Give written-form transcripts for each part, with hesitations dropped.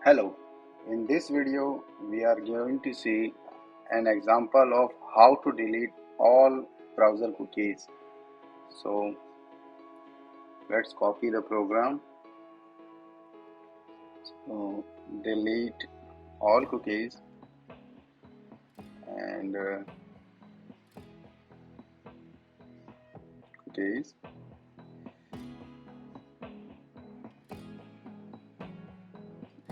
Hello, in this video we are going to see an example of how to delete all browser cookies. So let's copy the program. So delete all cookies and cookies.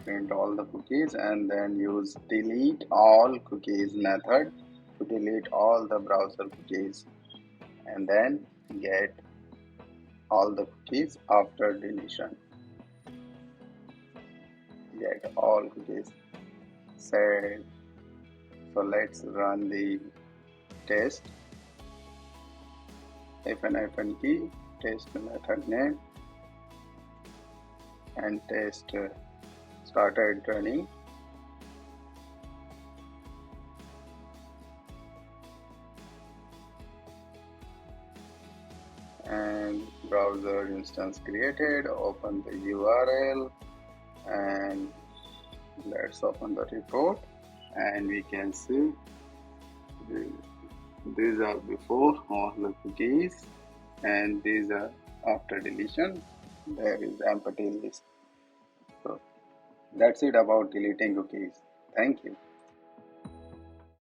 Print all the cookies and then use delete all cookies method to delete all the browser cookies and then get all the cookies after deletion. Get all cookies set. So let's run the test. Hyphen key, test method name, and test started running. And browser instance created. Open the URL and let's open the report, and we can see these are before all the cookies and these are after deletion. There is empty list. So that's it about deleting cookies. Thank you.